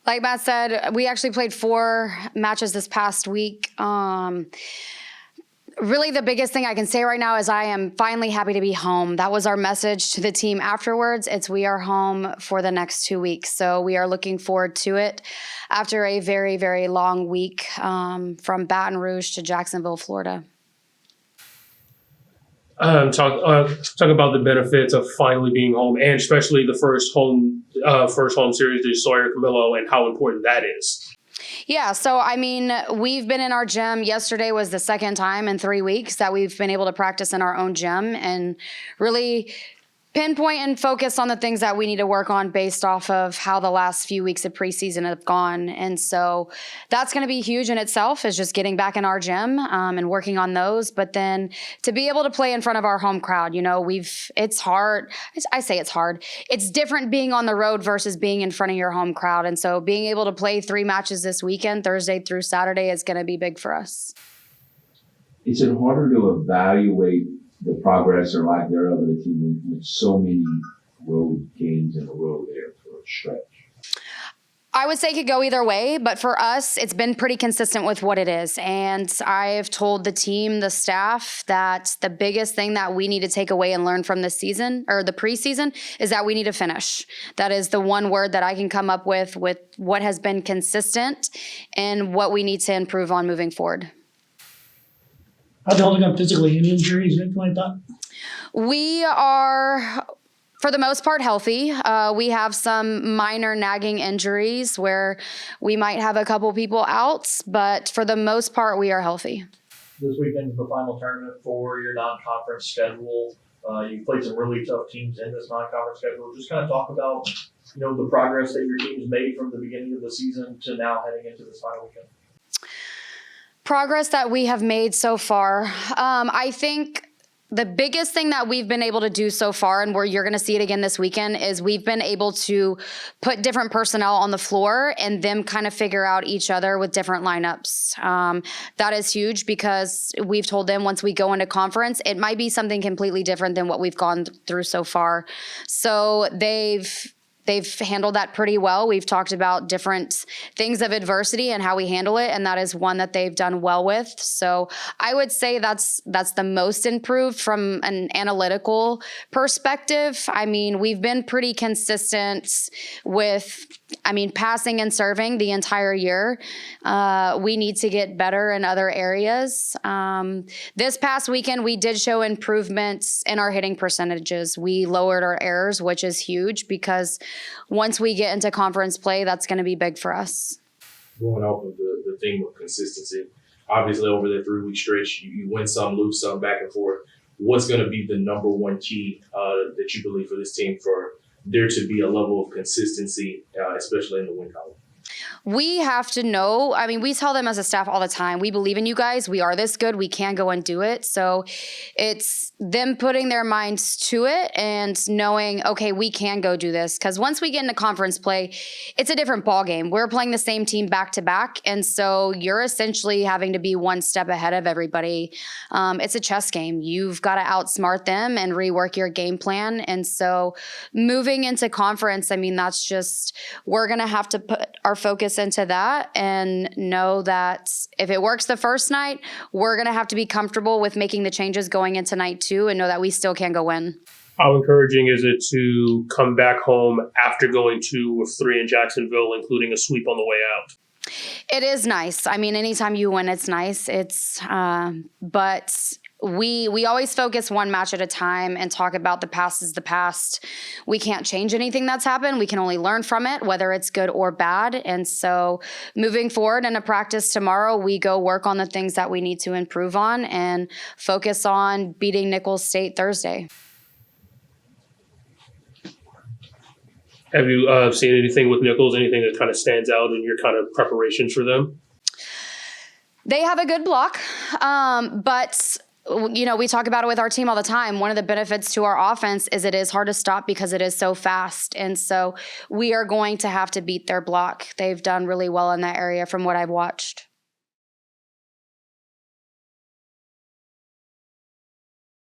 Like Matt said, we actually played 4 matches this past week. Really, the biggest thing I can say right now is I am finally happy to be home. That was our message to the team afterwards. It's we are home for the next 2 weeks. So we are looking forward to it after a very, very long week from Baton Rouge to Jacksonville, Florida. Talk about the benefits of finally being home, and especially the first home series to Sawyer Camillo, and how important that is. Yeah, so I mean, we've been in our gym. Yesterday was the second time in 3 weeks that we've been able to practice in our own gym and really pinpoint and focus on the things that we need to work on based off of how the last few weeks of preseason have gone. And so that's going to be huge in itself, is just getting back in our gym and working on those. But then to be able to play in front of our home crowd, it's hard. I say it's hard. It's different being on the road versus being in front of your home crowd. And so being able to play 3 matches this weekend, Thursday through Saturday, is going to be big for us. Is it harder to evaluate the progress or lack thereof of the team with so many road games in a row there for a stretch? I would say it could go either way, but for us, it's been pretty consistent with what it is. And I've told the team, the staff, that the biggest thing that we need to take away and learn from this season, or the preseason, is that we need to finish. That is the one word that I can come up with what has been consistent and what we need to improve on moving forward. How's it holding up physically? Any injuries, anything like that? We are, for the most part, healthy. We have some minor nagging injuries where we might have a couple people out, but for the most part, we are healthy. This weekend is the final tournament for your non-conference schedule. You've played some really tough teams in this non-conference schedule. Just kind of talk about, the progress that your team's made from the beginning of the season to now heading into this final weekend. Progress that we have made so far. I think the biggest thing that we've been able to do so far, and where you're going to see it again this weekend, is we've been able to put different personnel on the floor and them kind of figure out each other with different lineups. That is huge because we've told them once we go into conference, it might be something completely different than what we've gone through so far. So they've handled that pretty well. We've talked about different things of adversity and how we handle it, and that is one that they've done well with. So I would say that's the most improved from an analytical perspective. I mean, we've been pretty consistent with, passing and serving the entire year. We need to get better in other areas. This past weekend, we did show improvements in our hitting percentages. We lowered our errors, which is huge because once we get into conference play, that's going to be big for us. Going off of the theme of consistency, obviously over the 3-week stretch, you win some, lose some, back and forth. What's going to be the number one key that you believe for this team for there to be a level of consistency, especially in the win column? We have to know, we tell them as a staff all the time, we believe in you guys. We are this good. We can go and do it. So it's them putting their minds to it and knowing, okay, we can go do this. Because once we get into conference play, it's a different ball game. We're playing the same team back to back. And so you're essentially having to be one step ahead of everybody. It's a chess game. You've got to outsmart them and rework your game plan. And so moving into conference, that's just, we're going to have to put our focus into that and know that if it works the first night, we're going to have to be comfortable with making the changes going into night 2 and know that we still can go win. How encouraging is it to come back home after going 2 of 3 in Jacksonville, including a sweep on the way out? It is nice. Anytime you win, it's nice. But we always focus one match at a time and talk about the past is the past. We can't change anything that's happened. We can only learn from it, whether it's good or bad. And so moving forward into practice tomorrow, we go work on the things that we need to improve on and focus on beating Nicholls State Thursday. Have you seen anything with Nicholls, anything that kind of stands out in your kind of preparations for them? They have a good block, but we talk about it with our team all the time. One of the benefits to our offense is it is hard to stop because it is so fast. And so we are going to have to beat their block. They've done really well in that area from what I've watched.